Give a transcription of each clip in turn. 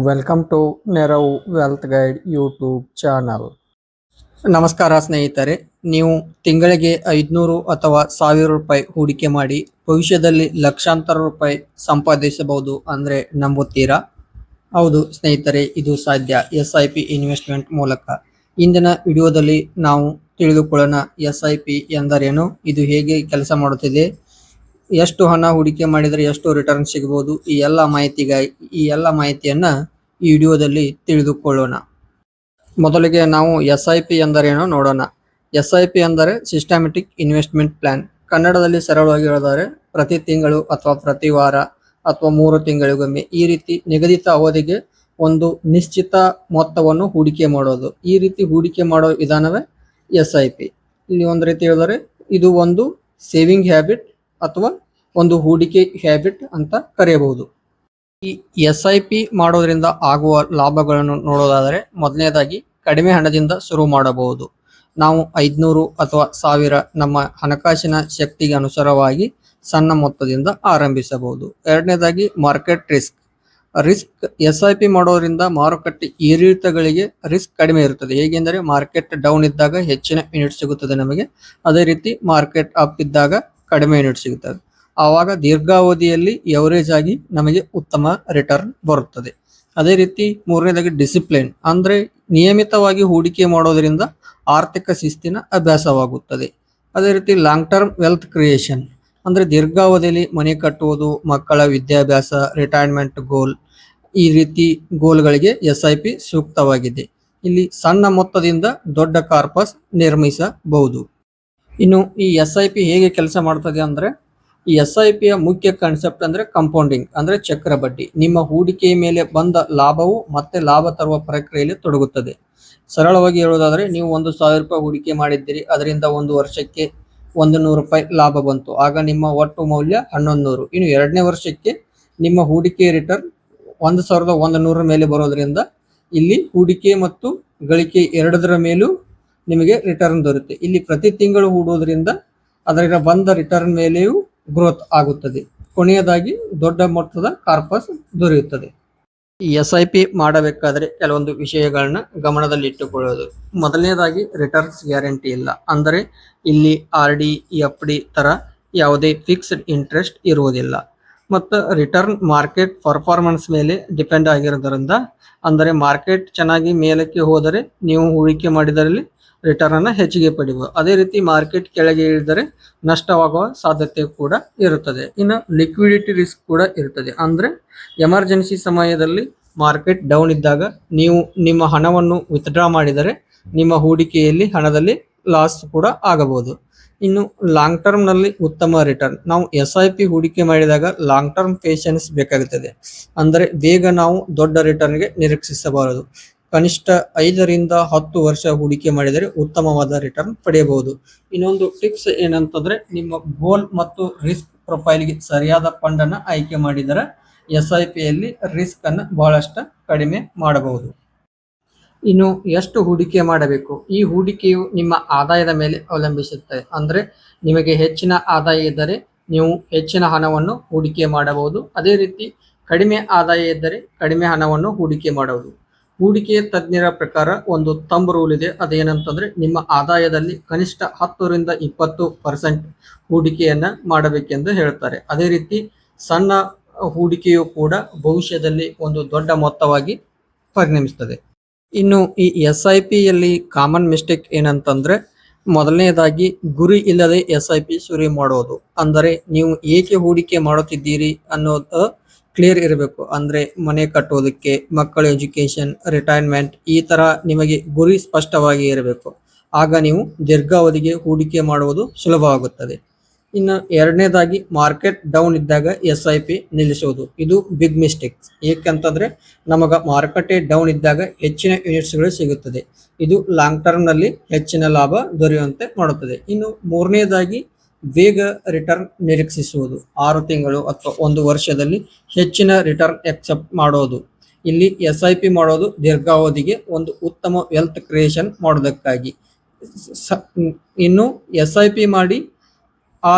Welcome to ನೆರವು wealth guide YouTube channel. ನಮಸ್ಕಾರ ಸ್ನೇಹಿತರೆ, ನೀವು ತಿಂಗಳಿಗೆ 500 ಅಥವಾ 1000 ರೂಪಾಯಿ ಹೂಡಿಕೆ ಮಾಡಿ ಭವಿಷ್ಯದಲ್ಲಿ ಲಕ್ಷಾಂತರ ರೂಪಾಯಿ ಸಂಪಾದಿಸಬಹುದು ಅಂದರೆ ನಂಬುತ್ತೀರಾ? ಹೌದು ಸ್ನೇಹಿತರೆ, ಇದು ಸಾಧ್ಯ SIP ಇನ್ವೆಸ್ಟ್ಮೆಂಟ್ ಮೂಲಕ. ಇಂದಿನ ವಿಡಿಯೋದಲ್ಲಿ ನಾವು ತಿಳಿದುಕೊಳ್ಳೋಣ SIP ಎಂದರೇನು, ಇದು ಹೇಗೆ ಕೆಲಸ ಮಾಡುತ್ತದೆ, ಎಷ್ಟು ಹಣ ಹೂಡಿಕೆ ಮಾಡಿದರೆ ಎಷ್ಟು ರಿಟರ್ನ್ ಸಿಗಬಹುದು, ಈ ಎಲ್ಲ ಮಾಹಿತಿಯನ್ನ ಈ ವಿಡಿಯೋದಲ್ಲಿ ತಿಳಿದುಕೊಳ್ಳೋಣ. ಮೊದಲಿಗೆ ನಾವು SIP ಎಂದರೇನು ನೋಡೋಣ. SIP ಅಂದರೆ ಸಿಸ್ಟಮ್ಯಾಟಿಕ್ ಇನ್ವೆಸ್ಟ್ಮೆಂಟ್ ಪ್ಲಾನ್. ಕನ್ನಡದಲ್ಲಿ ಸರಳವಾಗಿ ಹೇಳಿದರೆ ಪ್ರತಿ ತಿಂಗಳು ಅಥವಾ ಪ್ರತಿ ವಾರ ಅಥವಾ 3 ತಿಂಗಳಿಗೊಮ್ಮೆ ಈ ರೀತಿ ನಿಗದಿತ ಅವಧಿಗೆ ಒಂದು ನಿಶ್ಚಿತ ಮೊತ್ತವನ್ನು ಹೂಡಿಕೆ ಮಾಡೋದು. ಈ ರೀತಿ ಹೂಡಿಕೆ ಮಾಡೋ ವಿಧಾನವೇ SIP. ಇಲ್ಲಿ ಒಂದು ರೀತಿ ಹೇಳಿದರೆ ಇದು ಒಂದು ಸೇವಿಂಗ್ ಹ್ಯಾಬಿಟ್ ಅಥವಾ ಒಂದು ಹೂಡಿಕೆ ಹ್ಯಾಬಿಟ್ ಅಂತ ಕರೆಯಬಹುದು. ಈ SIP ಮಾಡೋದ್ರಿಂದ ಆಗುವ ಲಾಭಗಳನ್ನು ನೋಡೋದಾದರೆ ಮೊದಲನೇದಾಗಿ ಕಡಿಮೆ ಹಣದಿಂದ ಶುರು ಮಾಡಬಹುದು. ನಾವು 500 ಅಥವಾ 1000 ನಮ್ಮ ಹಣಕಾಸಿನ ಶಕ್ತಿಗೆ ಅನುಸಾರವಾಗಿ ಸಣ್ಣ ಮೊತ್ತದಿಂದ ಆರಂಭಿಸಬಹುದು. ಎರಡನೇದಾಗಿ ಮಾರ್ಕೆಟ್ ರಿಸ್ಕ್ SIP ಮಾಡೋದ್ರಿಂದ ಮಾರುಕಟ್ಟೆ ಏರಿಳಿತಗಳಿಗೆ ರಿಸ್ಕ್ ಕಡಿಮೆ ಇರುತ್ತದೆ. ಹೇಗೆಂದರೆ ಮಾರ್ಕೆಟ್ ಡೌನ್ ಇದ್ದಾಗ ಹೆಚ್ಚಿನ ಯೂನಿಟ್ ಸಿಗುತ್ತದೆ ನಮಗೆ, ಅದೇ ರೀತಿ ಮಾರ್ಕೆಟ್ ಅಪ್ ಇದ್ದಾಗ ಕಡಿಮೆ ಯೂನಿಟ್ ಸಿಗುತ್ತದೆ. ಆವಾಗ ದೀರ್ಘಾವಧಿಯಲ್ಲಿ ಎವರೇಜ್ ಆಗಿ ನಮಗೆ ಉತ್ತಮ ರಿಟರ್ನ್ ಬರುತ್ತದೆ. ಅದೇ ರೀತಿ ಮೂರನೇದಾಗಿ ಡಿಸಿಪ್ಲಿನ್, ಅಂದ್ರೆ ನಿಯಮಿತವಾಗಿ ಹೂಡಿಕೆ ಮಾಡೋದ್ರಿಂದ ಆರ್ಥಿಕ ಶಿಸ್ತಿನ ಅಭ್ಯಾಸವಾಗುತ್ತದೆ. ಅದೇ ರೀತಿ ಲಾಂಗ್ ಟರ್ಮ್ ವೆಲ್ತ್ ಕ್ರಿಯೇಷನ್, ಅಂದ್ರೆ ದೀರ್ಘಾವಧಿಯಲ್ಲಿ ಮನೆ ಕಟ್ಟುವುದು, ಮಕ್ಕಳ ವಿದ್ಯಾಭ್ಯಾಸ, ರಿಟೈರ್ಮೆಂಟ್ ಗೋಲ್, ಈ ರೀತಿ ಗೋಲ್ಗಳಿಗೆ SIP ಸೂಕ್ತವಾಗಿದೆ. ಇಲ್ಲಿ ಸಣ್ಣ ಮೊತ್ತದಿಂದ ದೊಡ್ಡ ಕಾರ್ಪಸ್ ನಿರ್ಮಿಸಬಹುದು. ಇನ್ನು ಈ SIP ಹೇಗೆ ಕೆಲಸ ಮಾಡ್ತದೆ ಅಂದ್ರೆ, ಈ SIP ಯ ಮುಖ್ಯ ಕಾನ್ಸೆಪ್ಟ್ ಅಂದ್ರೆ ಕಂಪೌಂಡಿಂಗ್, ಅಂದ್ರೆ ಚಕ್ರ ಬಡ್ಡಿ. ನಿಮ್ಮ ಹೂಡಿಕೆಯ ಮೇಲೆ ಬಂದ ಲಾಭವು ಮತ್ತೆ ಲಾಭ ತರುವ ಪ್ರಕ್ರಿಯೆಯಲ್ಲಿ ತೊಡಗುತ್ತದೆ. ಸರಳವಾಗಿ ಹೇಳುವುದಾದ್ರೆ, ನೀವು 1000 ರೂಪಾಯಿ ಹೂಡಿಕೆ ಮಾಡಿದ್ದೀರಿ, ಅದರಿಂದ ಒಂದು ವರ್ಷಕ್ಕೆ 100 ರೂಪಾಯಿ ಲಾಭ ಬಂತು, ಆಗ ನಿಮ್ಮ ಒಟ್ಟು ಮೌಲ್ಯ 1100. ಇನ್ನು ಎರಡನೇ ವರ್ಷಕ್ಕೆ ನಿಮ್ಮ ಹೂಡಿಕೆ ರಿಟರ್ನ್ 1100 ಮೇಲೆ ಬರೋದ್ರಿಂದ ಇಲ್ಲಿ ಹೂಡಿಕೆ ಮತ್ತು ಗಳಿಕೆ ಎರಡರ ಮೇಲೂ ನಿಮಗೆ ರಿಟರ್ನ್ ದೊರೆಯುತ್ತೆ. ಇಲ್ಲಿ ಪ್ರತಿ ತಿಂಗಳು ಹೂಡುವುದರಿಂದ ಅದರ ಬಂದ ರಿಟರ್ನ್ ಮೇಲೆಯೂ ಗ್ರೋತ್ ಆಗುತ್ತದೆ. ಕೊನೆಯದಾಗಿ ದೊಡ್ಡ ಮೊತ್ತದ ಕಾರ್ಪಸ್ ದೊರೆಯುತ್ತದೆ. ಈ SIP ಮಾಡಬೇಕಾದ್ರೆ ಕೆಲವೊಂದು ವಿಷಯಗಳನ್ನ ಗಮನದಲ್ಲಿ ಇಟ್ಟುಕೊಳ್ಳೋದು. ಮೊದಲನೇದಾಗಿ ರಿಟರ್ನ್ಸ್ ಗ್ಯಾರಂಟಿ ಇಲ್ಲ, ಅಂದರೆ ಇಲ್ಲಿ RD FD ತರ ಯಾವುದೇ ಫಿಕ್ಸ್ಡ್ ಇಂಟ್ರೆಸ್ಟ್ ಇರುವುದಿಲ್ಲ. ಮತ್ತು ರಿಟರ್ನ್ ಮಾರ್ಕೆಟ್ ಪರ್ಫಾರ್ಮೆನ್ಸ್ ಮೇಲೆ ಡಿಪೆಂಡ್ ಆಗಿರೋದ್ರಿಂದ, ಅಂದರೆ ಮಾರ್ಕೆಟ್ ಚೆನ್ನಾಗಿ ಮೇಲಕ್ಕೆ ಹೋದರೆ ನೀವು ಹೂಡಿಕೆ ಮಾಡಿದರಲ್ಲಿ ರಿಟರ್ನ್ ಅನ್ನು ಹೆಚ್ಚಿಗೆ ಪಡೆಯಬಹುದು. ಅದೇ ರೀತಿ ಮಾರ್ಕೆಟ್ ಕೆಳಗೆ ಇಳಿದರೆ ನಷ್ಟವಾಗುವ ಸಾಧ್ಯತೆ ಕೂಡ ಇರುತ್ತದೆ. ಇನ್ನು ಲಿಕ್ವಿಡಿಟಿ ರಿಸ್ಕ್ ಕೂಡ ಇರುತ್ತದೆ, ಅಂದ್ರೆ ಎಮರ್ಜೆನ್ಸಿ ಸಮಯದಲ್ಲಿ ಮಾರ್ಕೆಟ್ ಡೌನ್ ಇದ್ದಾಗ ನೀವು ನಿಮ್ಮ ಹಣವನ್ನು ವಿತ್ಡ್ರಾ ಮಾಡಿದರೆ ನಿಮ್ಮ ಹೂಡಿಕೆಯಲ್ಲಿ ಹಣದಲ್ಲಿ ಲಾಸ್ ಕೂಡ ಆಗಬಹುದು. ಇನ್ನು ಲಾಂಗ್ ಟರ್ಮ್ ನಲ್ಲಿ ಉತ್ತಮ ರಿಟರ್ನ್, ನಾವು SIP ಹೂಡಿಕೆ ಮಾಡಿದಾಗ ಲಾಂಗ್ ಟರ್ಮ್ ಪೇಷನ್ಸ್ ಬೇಕಾಗುತ್ತದೆ. ಅಂದರೆ ಬೇಗ ನಾವು ದೊಡ್ಡ ರಿಟರ್ನ್ಗೆ ನಿರೀಕ್ಷಿಸಬಾರದು. ಕನಿಷ್ಠ 5 ರಿಂದ 10 ವರ್ಷ ಹೂಡಿಕೆ ಮಾಡಿದರೆ ಉತ್ತಮವಾದ ರಿಟರ್ನ್ ಪಡೆಯಬಹುದು. ಇನ್ನೊಂದು ಟಿಪ್ಸ್ ಏನಂತಂದ್ರೆ, ನಿಮ್ಮ ಗೋಲ್ ಮತ್ತು ರಿಸ್ಕ್ ಪ್ರೊಫೈಲ್ಗೆ ಸರಿಯಾದ ಫಂಡ್ ಅನ್ನ ಆಯ್ಕೆ ಮಾಡಿದರೆ SIP ಯಲ್ಲಿ ರಿಸ್ಕ್ ಅನ್ನು ಬಹಳಷ್ಟು ಕಡಿಮೆ ಮಾಡಬಹುದು. ಇನ್ನು ಎಷ್ಟು ಹೂಡಿಕೆ ಮಾಡಬೇಕು, ಈ ಹೂಡಿಕೆಯು ನಿಮ್ಮ ಆದಾಯದ ಮೇಲೆ ಅವಲಂಬಿಸುತ್ತದೆ. ಅಂದ್ರೆ ನಿಮಗೆ ಹೆಚ್ಚಿನ ಆದಾಯ ಇದ್ದರೆ ನೀವು ಹೆಚ್ಚಿನ ಹಣವನ್ನು ಹೂಡಿಕೆ ಮಾಡಬಹುದು. ಅದೇ ರೀತಿ ಕಡಿಮೆ ಆದಾಯ ಇದ್ದರೆ ಕಡಿಮೆ ಹಣವನ್ನು ಹೂಡಿಕೆ ಮಾಡಬಹುದು. ಹೂಡಿಕೆಯ ತಜ್ಞರ ಪ್ರಕಾರ ಒಂದು ಥಂಬ್ ರೂಲ್ ಇದೆ, ಅದೇನಂತಂದ್ರೆ ನಿಮ್ಮ ಆದಾಯದಲ್ಲಿ ಕನಿಷ್ಠ 10 ರಿಂದ 20% ಹೂಡಿಕೆಯನ್ನ ಮಾಡಬೇಕೆಂದು ಹೇಳ್ತಾರೆ. ಅದೇ ರೀತಿ ಸಣ್ಣ ಹೂಡಿಕೆಯು ಕೂಡ ಭವಿಷ್ಯದಲ್ಲಿ ಒಂದು ದೊಡ್ಡ ಮೊತ್ತವಾಗಿ ಪರಿಣಮಿಸುತ್ತದೆ. ಇನ್ನು ಈ SIP ಯಲ್ಲಿ ಕಾಮನ್ ಮಿಸ್ಟೇಕ್ ಏನಂತಂದ್ರೆ, ಮೊದಲನೇದಾಗಿ ಗುರಿ ಇಲ್ಲದೆ SIP ಶುರು ಮಾಡೋದು. ಅಂದರೆ ನೀವು ಏಕೆ ಹೂಡಿಕೆ ಮಾಡುತ್ತಿದ್ದೀರಿ ಅನ್ನೋದು ಕ್ಲಿಯರ್ ಇರಬೇಕು. ಅಂದ್ರೆ ಮನೆ ಕಟ್ಟೋದಕ್ಕೆ, ಮಕ್ಕಳ ಎಜುಕೇಶನ್, ರಿಟೈರ್ಮೆಂಟ್, ಈ ತರ ನಿಮಗೆ ಗುರಿ ಸ್ಪಷ್ಟವಾಗಿ ಇರಬೇಕು. ಆಗ ನೀವು ದೀರ್ಘಾವಧಿಗೆ ಹೂಡಿಕೆ ಮಾಡುವುದು ಸುಲಭವಾಗುತ್ತದೆ. ಇನ್ನು ಎರಡನೇದಾಗಿ ಮಾರ್ಕೆಟ್ ಡೌನ್ ಇದ್ದಾಗ SIP ನಿಲ್ಲಿಸುವುದು, ಇದು ಬಿಗ್ ಮಿಸ್ಟೇಕ್. ಏಕೆಂತಂದ್ರೆ ನಮಗ ಮಾರುಕಟ್ಟೆ ಡೌನ್ ಇದ್ದಾಗ ಹೆಚ್ಚಿನ ಯೂನಿಟ್ಸ್ಗಳು ಸಿಗುತ್ತದೆ, ಇದು ಲಾಂಗ್ ಟರ್ಮ್ ನಲ್ಲಿ ಹೆಚ್ಚಿನ ಲಾಭ ದೊರೆಯುವಂತೆ ಮಾಡುತ್ತದೆ. ಇನ್ನು ಮೂರನೇದಾಗಿ ಬೇಗ ರಿಟರ್ನ್ ನಿರೀಕ್ಷಿಸುವುದು, 6 ತಿಂಗಳು ಅಥವಾ 1 ವರ್ಷದಲ್ಲಿ ಹೆಚ್ಚಿನ ರಿಟರ್ನ್ ಎಕ್ಸೆಪ್ಟ್ ಮಾಡೋದು. ಇಲ್ಲಿ SIP ಮಾಡೋದು ದೀರ್ಘಾವಧಿಗೆ ಒಂದು ಉತ್ತಮ ವೆಲ್ತ್ ಕ್ರಿಯೇಷನ್ ಮಾಡೋದಕ್ಕಾಗಿ. ಇನ್ನು SIP ಮಾಡಿ ಆ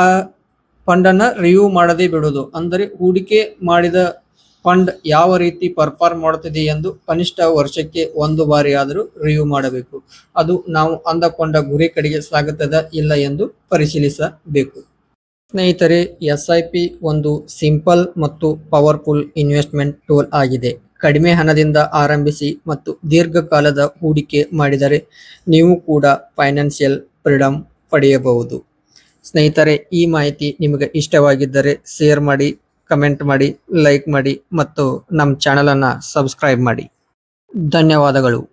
ಫಂಡ್ ಅನ್ನ ರಿವ್ಯೂ ಮಾಡದೇ ಬಿಡೋದು, ಅಂದರೆ ಹೂಡಿಕೆ ಮಾಡಿದ ಫಂಡ್ ಯಾವ ರೀತಿ ಪರ್ಫಾರ್ಮ್ ಮಾಡುತ್ತಿದೆ ಎಂದು ಕನಿಷ್ಠ ವರ್ಷಕ್ಕೆ ಒಂದು ಬಾರಿ ಆದರೂ ರಿವ್ಯೂ ಮಾಡಬೇಕು. ಅದು ನಾವು ಅಂದುಕೊಂಡ ಗುರಿ ಕಡೆಗೆ ಸಾಗುತ್ತದ ಇಲ್ಲ ಎಂದು ಪರಿಶೀಲಿಸಬೇಕು. ಸ್ನೇಹಿತರೆ, SIP ಒಂದು ಸಿಂಪಲ್ ಮತ್ತು ಪವರ್ಫುಲ್ ಇನ್ವೆಸ್ಟ್ಮೆಂಟ್ ಟೂಲ್ ಆಗಿದೆ. ಕಡಿಮೆ ಹಣದಿಂದ ಆರಂಭಿಸಿ ಮತ್ತು ದೀರ್ಘಕಾಲದ ಹೂಡಿಕೆ ಮಾಡಿದರೆ ನೀವು ಕೂಡ ಫೈನಾನ್ಷಿಯಲ್ ಫ್ರೀಡಮ್ ಪಡೆಯಬಹುದು. ಸ್ನೇಹಿತರೆ, ಈ ಮಾಹಿತಿ ನಿಮಗೆ ಇಷ್ಟವಾಗಿದ್ದರೆ ಶೇರ್ ಮಾಡಿ, ಕಮೆಂಟ್ ಮಾಡಿ, ಲೈಕ್ ಮಾಡಿ ಮತ್ತು ನಮ್ಮ ಚಾನಲನ್ನು ಸಬ್ಸ್ಕ್ರೈಬ್ ಮಾಡಿ. ಧನ್ಯವಾದಗಳು.